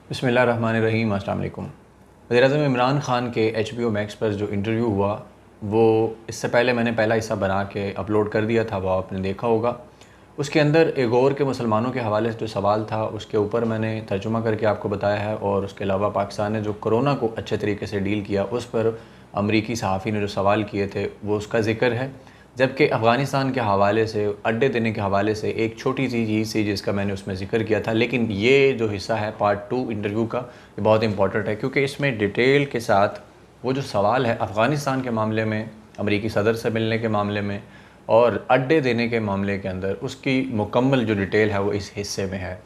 बिस्मिल्लाहिर्रहमानिर्रहीम। अस्सलाम वालेकुम। वज़ीर-ए-आज़म इमरान ख़ान के HBO मैक्स पर जो इंटरव्यू हुआ वो इससे पहले मैंने पहला हिस्सा बना के अपलोड कर दिया था, वो आपने देखा होगा। उसके अंदर एगोर के मुसलमानों के हवाले से जो सवाल था उसके ऊपर मैंने तर्जुमा करके आपको बताया है, और उसके अलावा पाकिस्तान ने जो कोरोना को अच्छे तरीके से डील किया उस पर अमरीकी सहाफ़ी ने जो सवाल किए थे वो उसका ज़िक्र है। जबकि अफ़गानिस्तान के हवाले से, अड्डे देने के हवाले से एक छोटी सी चीज़ थी जिसका मैंने उसमें ज़िक्र किया था, लेकिन ये जो हिस्सा है पार्ट 2 इंटरव्यू का, ये बहुत इंपॉर्टेंट है क्योंकि इसमें डिटेल के साथ वो जो सवाल है अफ़गानिस्तान के मामले में, अमरीकी सदर से मिलने के मामले में और अड्डे देने के मामले के अंदर, उसकी मुकम्मल जो डिटेल है वो इस हिस्से में है।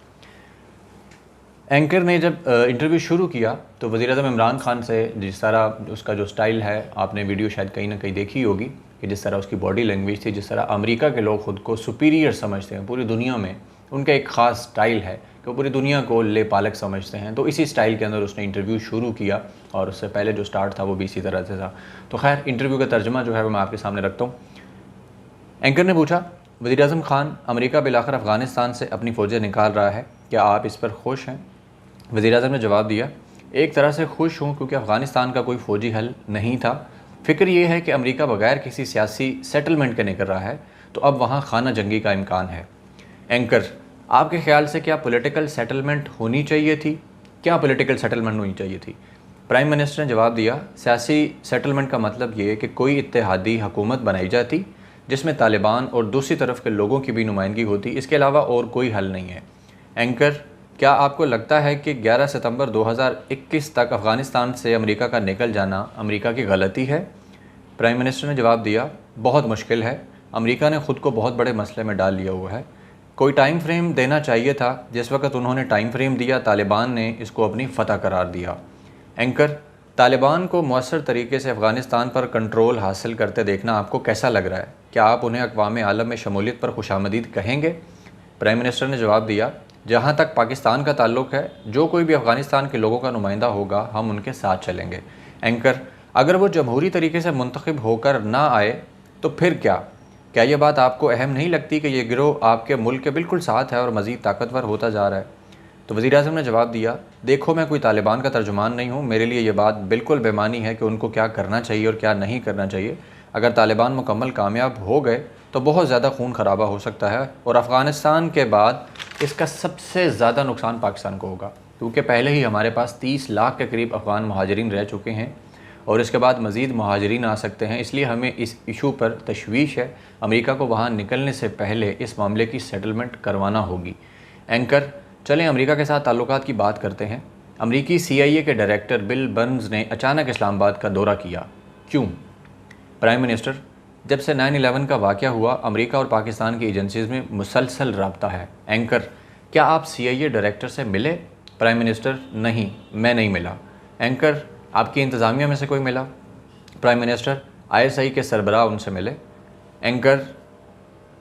एंकर ने जब इंटरव्यू शुरू किया तो वज़ीर-ए-आज़म इमरान ख़ान से जिस तरह उसका जो स्टाइल है, आपने वीडियो शायद कहीं ना कहीं देखी होगी कि जिस तरह उसकी बॉडी लैंग्वेज थी, जिस तरह अमेरिका के लोग ख़ुद को सुपीरियर समझते हैं पूरी दुनिया में, उनका एक ख़ास स्टाइल है कि वो पूरी दुनिया को ले पालक समझते हैं। तो इसी स्टाइल के अंदर उसने इंटरव्यू शुरू किया और उससे पहले जो स्टार्ट था वो भी इसी तरह से था। तो खैर इंटरव्यू का तर्जुमा जो है वो मैं आपके सामने रखता हूँ। एंकर ने पूछा, वज़ीर-ए-आज़म ख़ान, अमेरिका बिलाखिर अफ़गानिस्तान से अपनी फ़ौजें निकाल रहा है, क्या आप इस पर खुश हैं? वज़ीर-ए-आज़म ने जवाब दिया, एक तरह से खुश हूँ क्योंकि अफ़गानिस्तान का कोई फ़ौजी हल नहीं था। फ़िक्र ये है कि अमेरिका बगैर किसी सियासी सेटलमेंट के निकल रहा है, तो अब वहाँ खाना जंगी का इम्कान है। एंकर, आपके ख़्याल से क्या पॉलिटिकल सेटलमेंट होनी चाहिए थी? क्या पॉलिटिकल सेटलमेंट होनी चाहिए थी? प्राइम मिनिस्टर ने जवाब दिया, सियासी सेटलमेंट का मतलब ये है कि कोई इत्तेहादी हुकूमत बनाई जाती जिसमें तालिबान और दूसरी तरफ के लोगों की भी नुमाइंदगी होती, इसके अलावा और कोई हल नहीं है। एंकर, क्या आपको लगता है कि 11 सितंबर 2021 तक अफ़गानिस्तान से अमेरिका का निकल जाना अमेरिका की गलती है? प्राइम मिनिस्टर ने जवाब दिया, बहुत मुश्किल है। अमेरिका ने ख़ुद को बहुत बड़े मसले में डाल लिया हुआ है। कोई टाइम फ्रेम देना चाहिए था। जिस वक्त उन्होंने टाइम फ्रेम दिया, तालिबान ने इसको अपनी फ़तह करार दिया। एंकर, तालिबान को मौसर तरीके से अफ़गानिस्तान पर कंट्रोल हासिल करते देखना आपको कैसा लग रहा है? क्या आप उन्हें अक़वाम आलम में शमूलियत पर खुशामदीद कहेंगे? प्राइम मिनिस्टर ने जवाब दिया, जहाँ तक पाकिस्तान का ताल्लुक़ है, जो कोई भी अफ़गानिस्तान के लोगों का नुमाइंदा होगा हम उनके साथ चलेंगे। एंकर, अगर वो जमहूरी तरीके से मुंतखब होकर ना आए तो फिर क्या ये बात आपको अहम नहीं लगती कि ये गिरोह आपके मुल्क के बिल्कुल साथ है और मज़ीद ताकतवर होता जा रहा है? तो वज़ीर-ए-आज़म ने जवाब दिया, देखो मैं कोई तालिबान का तर्जुमान नहीं हूँ, मेरे लिए ये बात बिल्कुल बेमानी है कि उनको क्या करना चाहिए और क्या नहीं करना चाहिए। अगर तालिबान मुकम्मल कामयाब हो गए तो बहुत ज़्यादा खून खराबा हो सकता है और अफ़गानिस्तान के बाद इसका सबसे ज़्यादा नुकसान पाकिस्तान को होगा, क्योंकि पहले ही हमारे पास 30 लाख के करीब अफ़गान महाजरीन रह चुके हैं और इसके बाद मज़ीद महाजरीन आ सकते हैं। इसलिए हमें इस इशू पर तशवीश है। अमेरिका को वहाँ निकलने से पहले इस मामले की सेटलमेंट करवाना होगी। एंकर, चलें अमेरिका के साथ ताल्लुकात की बात करते हैं। अमरीकी CIA के डायरेक्टर बिल बर्न्स ने अचानक इस्लामाबाद का दौरा किया, क्यों? प्राइम मिनिस्टर, जब से 9/11 का वाक़या हुआ, अमेरिका और पाकिस्तान की एजेंसीज़ में मुसलसल रब्ता है। एंकर, क्या आप CIA डायरेक्टर से मिले? प्राइम मिनिस्टर, नहीं, मैं नहीं मिला। एंकर, आपकी इंतज़ामिया में से कोई मिला? प्राइम मिनिस्टर, ISI के सरबराह उनसे मिले। एंकर,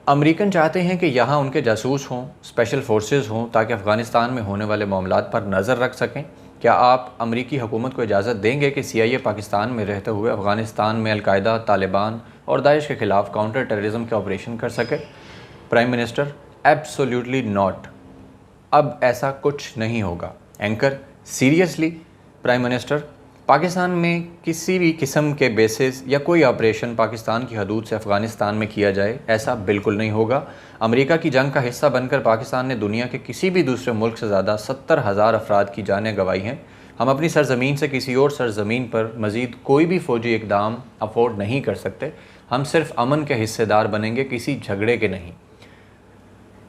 अमेरिकन चाहते हैं कि यहाँ उनके जासूस हों, स्पेशल फोर्सेस हों, ताकि अफ़गानिस्तान में होने वाले मामलात पर नज़र रख सकें। क्या आप अमरीकी हुकूमत को इजाज़त देंगे कि CIA पाकिस्तान में रहते हुए अफ़गानिस्तान में अलकायदा, तालिबान और दाइश के ख़िलाफ़ काउंटर टेररिज्म के ऑपरेशन कर सके? प्राइम मिनिस्टर, एब्सोल्यूटली नॉट, अब ऐसा कुछ नहीं होगा। Anchor, seriously? Prime minister, Pakistan में किसी भी किस्म के बेसिस या कोई ऑपरेशन पाकिस्तान की हदूद से अफ़गानिस्तान में किया जाए, ऐसा बिल्कुल नहीं होगा। अमेरिका की जंग का हिस्सा बनकर पाकिस्तान ने दुनिया के किसी भी दूसरे मुल्क से ज़्यादा 70,000 अफराद की जानें गंवाई हैं। हम अपनी सरज़मीन से किसी और सरज़मीन पर मज़ीद कोई भी फ़ौजी इक़दाम अफोर्ड नहीं कर सकते। हम सिर्फ अमन के हिस्सेदार बनेंगे, किसी झगड़े के नहीं।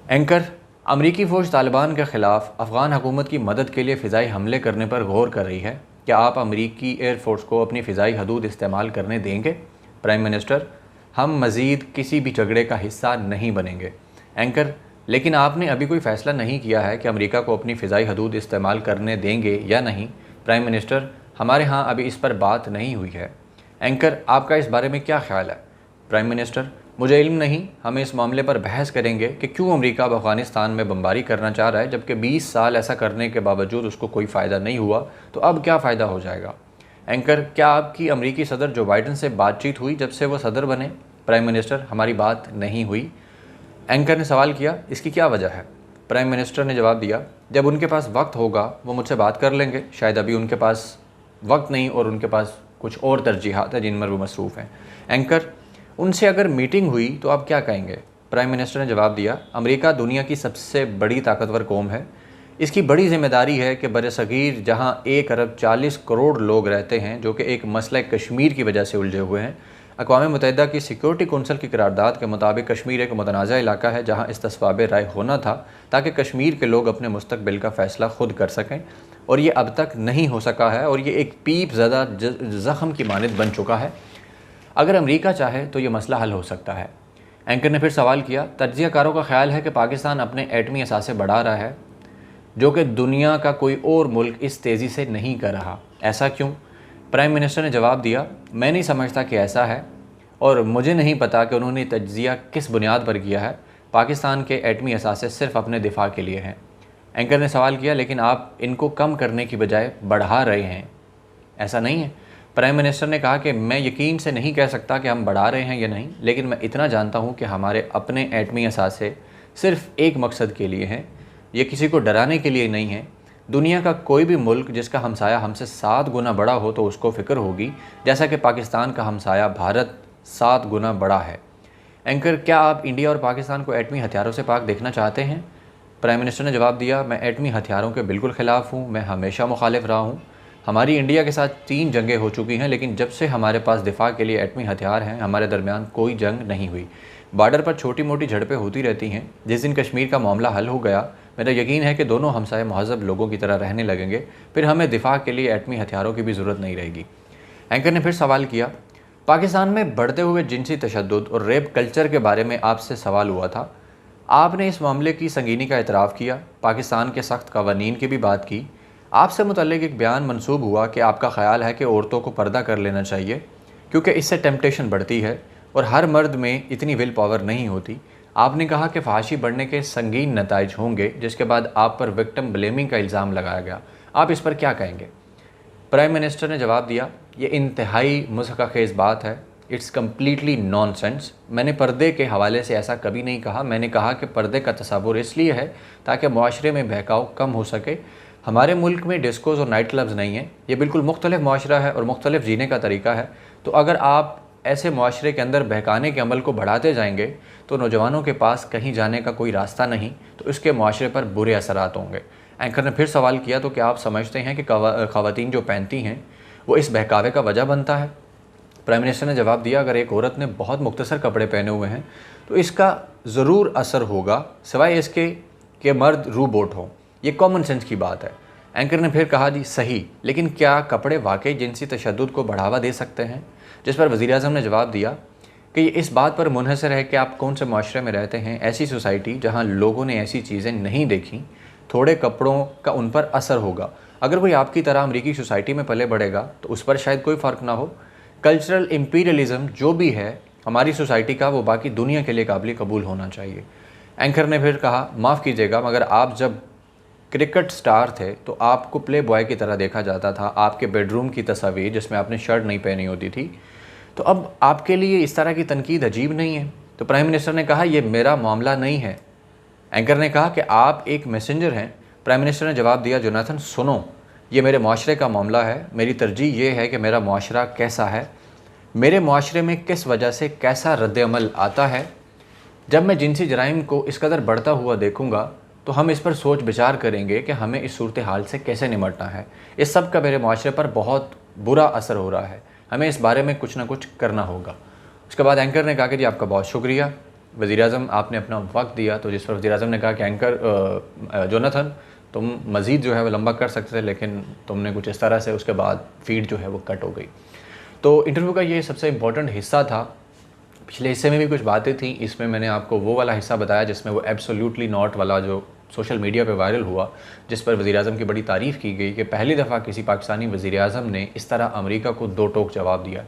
एंकर, अमरीकी फ़ौज तालिबान के ख़िलाफ़ अफ़गान हुकूमत की मदद के लिए फ़िज़ाई हमले करने पर गौर कर रही है। क्या आप अमरीकी एयरफोर्स को अपनी फ़िज़ाई हदूद इस्तेमाल करने देंगे? प्राइम मिनिस्टर, हम मज़ीद किसी भी झगड़े का हिस्सा नहीं बनेंगे। एंकर, लेकिन आपने अभी कोई फ़ैसला नहीं किया है कि अमेरिका को अपनी फ़िज़ाई हदूद इस्तेमाल करने देंगे या नहीं। प्राइम मिनिस्टर, हमारे यहाँ अभी इस पर बात नहीं हुई है। एंकर, आपका इस बारे में क्या ख्याल है? प्राइम मिनिस्टर, मुझे इल्म नहीं, हमें इस मामले पर बहस करेंगे कि क्यों अमेरिका अब अफ़गानिस्तान में बमबारी करना चाह रहा है, जबकि 20 साल ऐसा करने के बावजूद उसको कोई फ़ायदा नहीं हुआ, तो अब क्या फ़ायदा हो जाएगा? एंकर, क्या आपकी अमरीकी सदर जो बाइडन से बातचीत हुई जब से वो सदर बने? प्राइम मिनिस्टर, हमारी बात नहीं हुई। एंकर ने सवाल किया, इसकी क्या वजह है? प्राइम मिनिस्टर ने जवाब दिया, जब उनके पास वक्त होगा वो मुझसे बात कर लेंगे, शायद अभी उनके पास वक्त नहीं और उनके पास कुछ और तरजीहात है जिन पर वो मसरूफ़ हैं। एंकर, उनसे अगर मीटिंग हुई तो आप क्या कहेंगे? प्राइम मिनिस्टर ने जवाब दिया, अमेरिका दुनिया की सबसे बड़ी ताकतवर कौम है। इसकी बड़ी जिम्मेदारी है कि बरसगीर जहां 1 अरब 40 करोड़ लोग रहते हैं जो कि एक मसला कश्मीर की वजह से उलझे हुए हैं, अक़वाम मुत्तहिदा की सिक्योरिटी कौंसल की करारदाद के मुताबिक कश्मीर एक मुतनाज़ा इलाका है जहाँ इस्तिस्वाब राय होना था ताकि कश्मीर के लोग अपने मुस्तकबिल का फ़ैसला खुद कर सकें, और ये अब तक नहीं हो सका है और ये एक पीप ज़दा ज़ख़म की मानद बन चुका है। अगर अमेरिका चाहे तो ये मसला हल हो सकता है। एंकर ने फिर सवाल किया, तज्ज़िया कारों का ख्याल है कि पाकिस्तान अपने एटमी असासे बढ़ा रहा है जो कि दुनिया का कोई और मुल्क इस तेज़ी से नहीं कर रहा, ऐसा क्यों? प्राइम मिनिस्टर ने जवाब दिया, मैं नहीं समझता कि ऐसा है और मुझे नहीं पता कि उन्होंने तज्ज़िया किस बुनियाद पर किया है। पाकिस्तान के एटमी असासे सिर्फ अपने दिफा के लिए हैं। एंकर ने सवाल किया, लेकिन आप इनको कम करने की बजाय बढ़ा रहे हैं, ऐसा नहीं है? प्राइम मिनिस्टर ने कहा कि मैं यकीन से नहीं कह सकता कि हम बढ़ा रहे हैं या नहीं, लेकिन मैं इतना जानता हूँ कि हमारे अपने एटमी असासे सिर्फ एक मकसद के लिए हैं, ये किसी को डराने के लिए नहीं है। दुनिया का कोई भी मुल्क जिसका हमसाया हमसे 7 गुना बड़ा हो तो उसको फ़िक्र होगी, जैसा कि पाकिस्तान का हमसाया भारत 7 गुना बड़ा है। एंकर, क्या आप इंडिया और पाकिस्तान को एटमी हथियारों से पाक देखना चाहते हैं? प्राइम मिनिस्टर ने जवाब दिया, मैं एटमी हथियारों के बिल्कुल ख़िलाफ़ हूँ, मैं हमेशा मुखालिफ रहा हूँ। हमारी इंडिया के साथ 3 जंगें हो चुकी हैं, लेकिन जब से हमारे पास दिफा के लिए एटमी हथियार हैं हमारे दरमियान कोई जंग नहीं हुई। बॉर्डर पर छोटी मोटी झड़पें होती रहती हैं। जिस दिन कश्मीर का मामला हल हो गया, मेरा यकीन है कि दोनों हमसाए महज़ब लोगों की तरह रहने लगेंगे, फिर हमें दिफा के लिए एटमी हथियारों की भी ज़रूरत नहीं रहेगी। एंकर ने फिर सवाल किया, पाकिस्तान में बढ़ते हुए जिनसी तशद्दुद और रेप कल्चर के बारे में आपसे सवाल हुआ था। आपने इस मामले की संगीनी का एतराफ़ किया, पाकिस्तान के सख्त कवानीन की भी बात की। आपसे मुतल्लिक़ एक बयान मंसूब हुआ कि आपका ख़्याल है कि औरतों को पर्दा कर लेना चाहिए क्योंकि इससे टेम्पटेशन बढ़ती है और हर मर्द में इतनी विल पावर नहीं होती। आपने कहा कि फहाशी बढ़ने के संगीन नताइज होंगे, जिसके बाद आप पर विक्टिम ब्लेमिंग का इल्ज़ाम लगाया गया। आप इस पर क्या कहेंगे? प्राइम मिनिस्टर ने जवाब दिया, ये इंतहाई मुज़हक़खेज़ बात है, इट्स कम्प्लीटली नॉनसेंस। मैंने पर्दे के हवाले से ऐसा कभी नहीं कहा। मैंने कहा कि पर्दे का तस्वुर इसलिए है ताकि मुआशरे में बहकाव कम हो सके। हमारे मुल्क में डिस्कोज़ और नाइट क्लब्स नहीं हैं, ये बिल्कुल मुख्तलिफ मुआशरा है और मुख्तलिफ जीने का तरीका है। तो अगर आप ऐसे मुआशरे के अंदर बहकाने के अमल को बढ़ाते जाएंगे तो नौजवानों के पास कहीं जाने का कोई रास्ता नहीं, तो इसके मुआशरे पर बुरे असरात होंगे। एंकर ने फिर सवाल किया, तो क्या आप समझते हैं कि ख़वातीन जो पहनती हैं वो इस बहकावे का वजह बनता है? प्राइम मिनिस्टर ने जवाब दिया, अगर एक औरत ने बहुत मुख्तसर कपड़े पहने हुए हैं तो इसका ज़रूर असर होगा, सिवाय इसके कि मर्द रूबोट हों। ये कॉमन सेंस की बात है। एंकर ने फिर कहा, जी सही, लेकिन क्या कपड़े वाकई जिनसी तशद्दुद को बढ़ावा दे सकते हैं? जिस पर वज़ीर आज़म ने जवाब दिया कि ये इस बात पर मुनहसर है कि आप कौन से माशरे में रहते हैं। ऐसी सोसाइटी जहाँ लोगों ने ऐसी चीज़ें नहीं देखी, थोड़े कपड़ों का उन पर असर होगा। अगर कोई आपकी तरह अमरीकी सोसाइटी में पले बढ़ेगा तो उस पर शायद कोई फ़र्क ना हो। कल्चरल इम्पीरियलिज़म जो भी है हमारी सोसाइटी का, वो बाकी दुनिया के लिए काबिल कबूल होना चाहिए। एंकर ने फिर कहा, माफ़ कीजिएगा मगर आप जब क्रिकेट स्टार थे तो आपको प्ले बॉय की तरह देखा जाता था। आपके बेडरूम की तस्वीर जिसमें आपने शर्ट नहीं पहनी होती थी, तो अब आपके लिए इस तरह की तनकीद अजीब नहीं है? तो प्राइम मिनिस्टर ने कहा, यह मेरा मामला नहीं है। एंकर ने कहा कि आप एक मैसेंजर हैं। प्राइम मिनिस्टर ने जवाब दिया, जोनाथन सुनो, ये मेरे माशरे का मामला है। मेरी तरजीह ये है कि मेरा माशरा कैसा है, मेरे माशरे में किस वजह से कैसा रद्द-ए-अमल आता है। जब मैं जिनसी जराइम को इस कदर बढ़ता हुआ देखूँगा तो हम इस पर सोच विचार करेंगे कि हमें इस सूरत हाल से कैसे निपटना है। इस सब का मेरे माशरे पर बहुत बुरा असर हो रहा है, हमें इस बारे में कुछ ना कुछ करना होगा। उसके बाद एंकर ने कहा कि जी आपका बहुत शुक्रिया वज़ीर आज़म, आपने अपना वक्त दिया। तो जिस पर वज़ीर आज़म ने कहा कि एंकर जोनाथन, तुम मज़ीद जो है वो लंबा कर सकते थे, लेकिन तुमने कुछ इस तरह से, उसके बाद फीड जो है वो कट हो गई। तो इंटरव्यू का ये सबसे इम्पोर्टेंट हिस्सा था। पिछले हिस्से में भी कुछ बातें थी, इसमें मैंने आपको वो वाला हिस्सा बताया जिसमें वो एब्सोल्युटली नॉट वाला जो सोशल मीडिया पे वायरल हुआ, जिस पर वज़ीर आज़म की बड़ी तारीफ़ की गई कि पहली दफ़ा किसी पाकिस्तानी वज़ीर आज़म ने इस तरह अमेरिका को दो टोक जवाब दिया।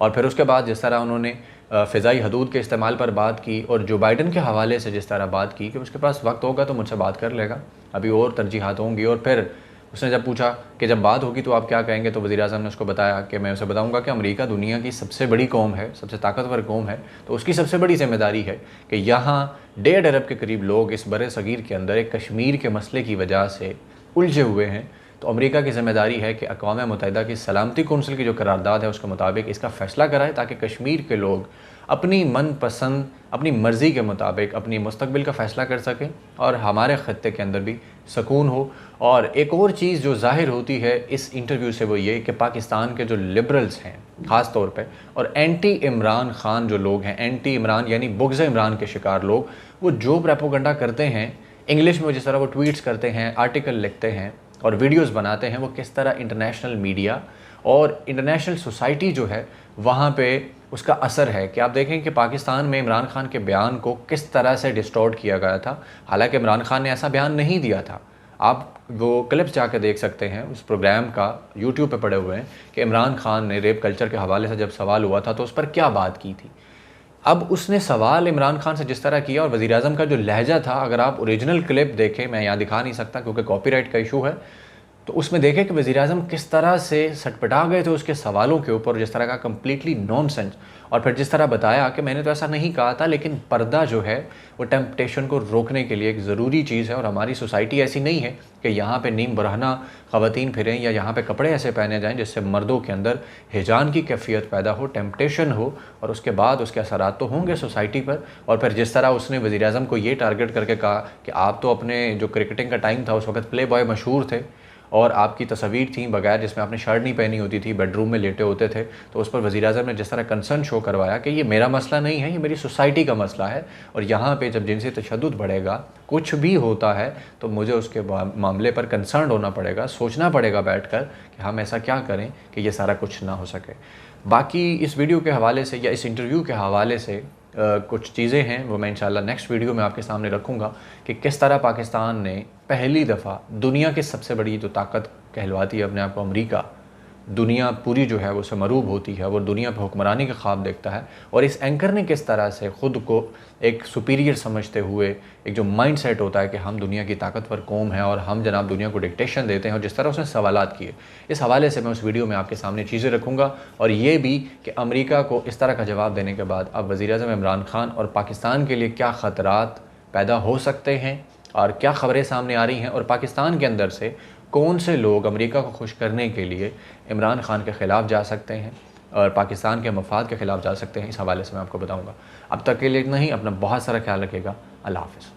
और फिर उसके बाद जिस तरह उन्होंने फ़िज़ाई हदूद के इस्तेमाल पर बात की और जो बाइडन के हवाले से जिस तरह बात की कि उसके पास वक्त होगा तो मुझसे बात कर लेगा, अभी और तरजीहात होंगी, और फिर उसने जब पूछा कि जब बात होगी तो आप क्या कहेंगे, तो वज़ीर-ए-आज़म ने उसको बताया कि मैं उसे बताऊंगा कि अमेरिका दुनिया की सबसे बड़ी कौम है, सबसे ताकतवर कौम है, तो उसकी सबसे बड़ी जिम्मेदारी है कि यहाँ 1.5 अरब के करीब लोग इस बड़े सगीर के अंदर एक कश्मीर के मसले की वजह से उलझे हुए हैं। तो अमेरिका की ज़िम्मेदारी है कि अक़वाम मुत्तहिदा की सलामती कौंसिल की जो करारदाद है उसके मुताबिक इसका फ़ैसला कराए, ताकि कश्मीर के लोग अपनी मनपसंद, अपनी मर्ज़ी के मुताबिक अपनी मुस्तकबिल का फ़ैसला कर सकें और हमारे ख़त्ते के अंदर भी सुकून हो। और एक और चीज़ जो ज़ाहिर होती है इस इंटरव्यू से वो ये कि पाकिस्तान के जो लिबरल्स हैं ख़ास तौर पे, और एंटी इमरान ख़ान जो लोग हैं, एंटी इमरान यानी बुग़्ज़ इमरान के शिकार लोग, वो जो प्रोपेगेंडा करते हैं इंग्लिश में, जिस तरह वो ट्वीट्स करते हैं, आर्टिकल लिखते हैं और वीडियोस बनाते हैं, वो किस तरह इंटरनेशनल मीडिया और इंटरनेशनल सोसाइटी जो है वहाँ पे उसका असर है। कि आप देखें कि पाकिस्तान में इमरान खान के बयान को किस तरह से डिस्टॉर्ट किया गया था, हालांकि इमरान खान ने ऐसा बयान नहीं दिया था। आप वो क्लिप्स जाकर देख सकते हैं उस प्रोग्राम का, यूट्यूब पे पड़े हुए हैं कि इमरान खान ने रेप कल्चर के हवाले से जब सवाल हुआ था तो उस पर क्या बात की थी। अब उसने सवाल इमरान खान से जिस तरह किया, और वज़ीर-ए-आज़म का जो लहजा था, अगर आप ओरिजिनल क्लिप देखें, मैं यहाँ दिखा नहीं सकता क्योंकि कॉपीराइट का इशू है, तो उसमें देखें कि वज़ीर-ए-आज़म किस तरह से सटपटा गए थे उसके सवालों के ऊपर, जिस तरह का कम्प्लीटली नॉनसेंस। और फिर जिस तरह बताया कि मैंने तो ऐसा नहीं कहा था, लेकिन पर्दा जो है वो टेम्पटेशन को रोकने के लिए एक ज़रूरी चीज़ है, और हमारी सोसाइटी ऐसी नहीं है कि यहाँ पे नीम बरहना ख़वातीन फिरें या यहाँ पे कपड़े ऐसे पहने जाएं जिससे मर्दों के अंदर हिजान की कैफियत पैदा हो, टेम्पटेशन हो, और उसके बाद उसके असरात तो होंगे सोसाइटी पर। और फिर जिस तरह उसने वज़ीर-ए-आज़म को ये टारगेट करके कहा कि आप तो अपने जो क्रिकेटिंग का टाइम था उस वक्त प्ले बॉय मशहूर थे और आपकी तस्वीर थी बगैर जिसमें आपने शर्ट नहीं पहनी होती थी, बेडरूम में लेटे होते थे, तो उस पर वज़ीर-ए-आज़म ने जिस तरह कंसर्न शो करवाया कि ये मेरा मसला नहीं है, ये मेरी सोसाइटी का मसला है, और यहाँ पे जब जिनसी तशद्दुद बढ़ेगा, कुछ भी होता है, तो मुझे उसके मामले पर कंसर्न होना पड़ेगा, सोचना पड़ेगा बैठकर कि हम ऐसा क्या करें कि ये सारा कुछ ना हो सके। बाकी इस वीडियो के हवाले से या इस इंटरव्यू के हवाले से कुछ चीज़ें हैं वो मैं इंशाल्लाह नेक्स्ट वीडियो में आपके सामने रखूँगा कि किस तरह पाकिस्तान ने पहली दफ़ा दुनिया की सबसे बड़ी जो ताकत कहलवाती है अपने आप को अमेरिका, दुनिया पूरी जो है वो उससे मरूब होती है, वो दुनिया पर हुक्मरानी का ख्वाब देखता है, और इस एंकर ने किस तरह से ख़ुद को एक सुपीरियर समझते हुए एक जो माइंड सेट होता है कि हम दुनिया की ताकतवर कौम है और हम जनाब दुनिया को डिक्टेशन देते हैं, और जिस तरह उसने सवालात किए, इस हवाले से मैं उस वीडियो में आपके सामने चीज़ें रखूँगा। और ये भी कि अमेरिका को इस तरह का जवाब देने के बाद अब वज़ीर-ए-आज़म इमरान खान और पाकिस्तान के लिए क्या ख़तरात पैदा हो सकते हैं और क्या ख़बरें सामने आ रही हैं, और पाकिस्तान के अंदर से कौन से लोग अमेरिका को खुश करने के लिए इमरान खान के ख़िलाफ़ जा सकते हैं और पाकिस्तान के मफाद के ख़िलाफ़ जा सकते हैं, इस हवाले से मैं आपको बताऊँगा। अब तक के लिए इतना ही। अपना बहुत सारा ख्याल रखिएगा। अल्लाह हाफ़िज़।